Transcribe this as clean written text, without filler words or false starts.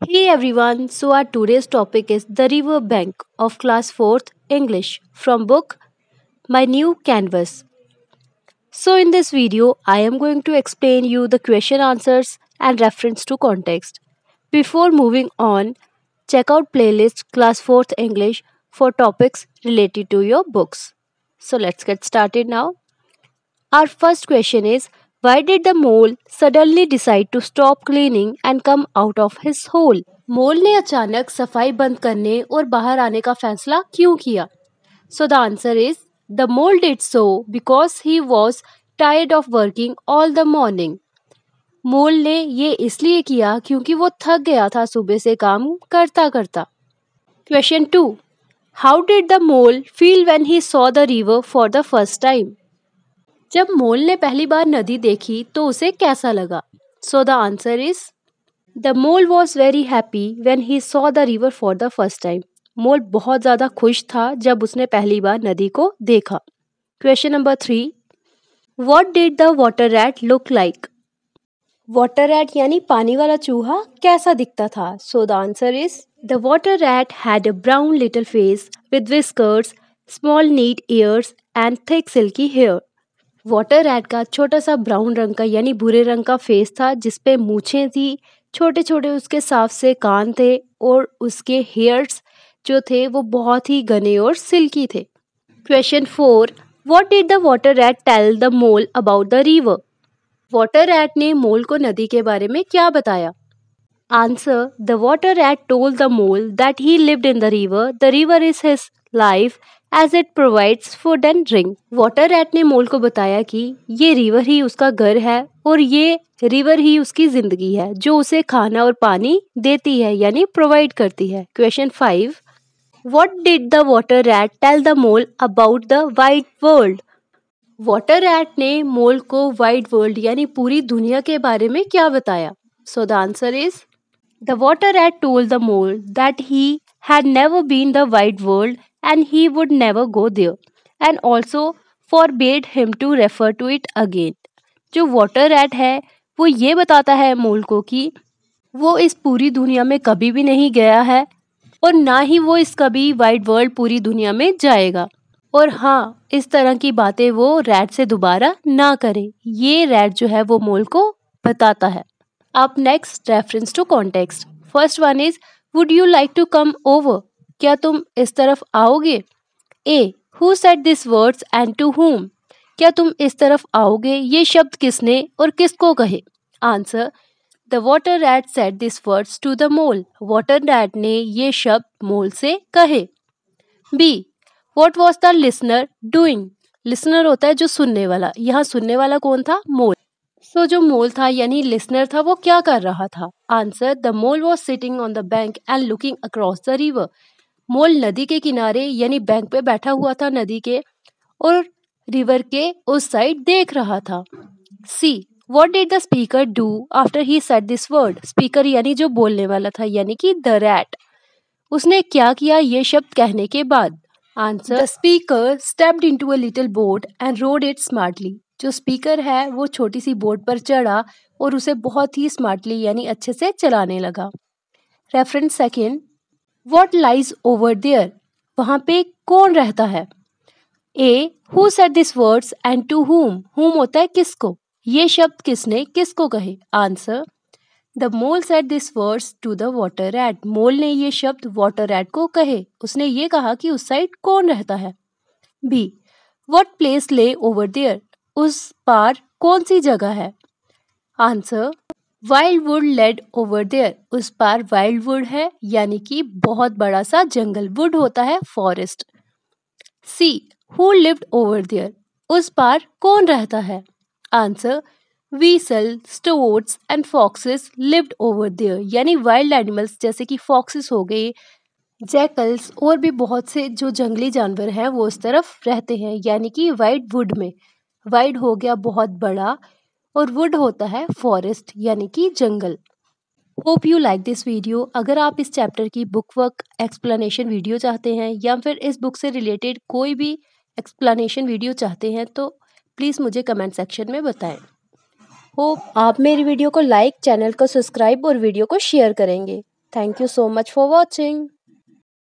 Hey everyone, so our today's topic is the river bank of class 4th English from book My New Canvas. So in this video, I am going to explain you the question answers and reference to context. Before moving on, check out playlist class 4th English for topics related to your books. So let's get started now. Our first question is, why did the mole suddenly decide to stop cleaning and come out of his hole? मोल ने अचानक सफाई बंद करने और बाहर आने का फैसला क्यों किया? So the answer is the mole did so because he was tired of working all the morning. मोल ने ये इसलिए किया क्योंकि वो थक गया था सुबह से काम करता करता. Question 2. How did the mole feel when he saw the river for the first time? जब मोल ने पहली बार नदी देखी तो उसे कैसा लगा? So the answer is The mole was very happy when he saw the river for the first time. मोल बहुत ज़्यादा खुश था जब उसने पहली बार नदी को देखा. Question number 3. What did the water rat look like? Water rat यानी पानी वाला चूहा कैसा दिखता था? So the answer is The water rat had a brown little face with whiskers, small neat ears and thick silky hair. Water rat का छोटा सा ब्राउन रंग का यानी भूरे रंग का फेस था जिसपे मूछें थी, छोटे छोटे उसके साफ से कान थे और उसके हेयर्स जो थे वो बहुत ही घने और सिल्की थे. Question 4. What did the water rat tell the mole about the river? Water rat ने मोल को नदी के बारे में क्या बताया? Answer. The water rat told the mole that he lived in the river is his life as it provides food and drink. Water rat ने mole को बताया कि ये रिवर ही उसका घर है और ये रिवर ही उसकी जिंदगी है जो उसे खाना और पानी देती है यानी प्रोवाइड करती है. Question 5. What did the water rat tell the mole about the wide world? Water rat ने मोल को वाइड वर्ल्ड यानी पूरी दुनिया के बारे में क्या बताया? So the answer is the water rat told the mole that he had never been the wide world and he would never go there and also forbade him to refer to it again. जो water rat है वो ये बताता है मोल को कि वो इस पूरी दुनिया में कभी भी नहीं गया है और ना ही वो इस कभी वाइड वर्ल्ड पूरी दुनिया में जाएगा और हाँ इस तरह की बातें वो रैट से दोबारा ना करे. ये रैट जो है वो मोल को बताता है. अब next reference to context. First one is Would you like to come over? क्या तुम इस तरफ आओगे? A. Who said these words and to whom? क्या तुम इस तरफ आओगे? ये शब्द किसने और किसको कहे? Answer. The water rat said these words to the mole. Water rat ने ये शब्द मोल से कहे. B. What was the listener doing? Listener होता है जो सुनने वाला. यहाँ सुनने वाला कौन था? मोल. सो जो मोल था यानी लिसनर था वो क्या कर रहा था? Answer. The mole was sitting on the bank and looking across the river. Mole नदी के किनारे यानी बैंक पे बैठा हुआ था नदी के और रिवर के उस साइड देख रहा था. C. What did the speaker do after he said this word? Speaker यानी जो बोलने वाला था यानी कि द रैट. उसने क्या किया ये शब्द कहने के बाद? Answer. The speaker stepped into a little boat and road it smartly. जो स्पीकर है वो छोटी सी बोट पर चढ़ा और उसे बहुत ही स्मार्टली यानी अच्छे से चलाने लगा. Reference second. What lies over there? वहाँ पे कौन रहता है? A. Who said this words and to whom? whom होता है किसको. ये शब्द किसने किसको कहे? Answer. The mole said this words to the water rat. Mole ने ये शब्द वाटर रैट को कहे. उसने ये कहा कि उस साइड कौन रहता है. B. What place lay over there? उस पार कौन सी जगह है? Answer. Wild wood laid over there. उस पार वाइल्ड वुड है यानी कि बहुत बड़ा सा जंगल. वुड होता है forest. C. Who lived over there? उस पार कौन रहता है? Answer. Weasel, stoats and foxes lived over there. यानी वाइल्ड एनिमल्स जैसे कि फॉक्सेस हो गए, जैकल्स और भी बहुत से जो जंगली जानवर हैं वो उस तरफ रहते हैं यानी कि वाइड वुड में. वाइड हो गया बहुत बड़ा और वुड होता है फॉरेस्ट यानी कि जंगल. Hope you like this video. अगर आप इस चैप्टर की बुक वर्क एक्सप्लेनेशन वीडियो चाहते हैं या फिर इस बुक से रिलेटेड कोई भी एक्सप्लेनेशन वीडियो चाहते हैं तो प्लीज़ मुझे कमेंट सेक्शन में बताएं. होप आप मेरी वीडियो को लाइक, चैनल को सब्सक्राइब और वीडियो को शेयर करेंगे. Thank you so much for watching.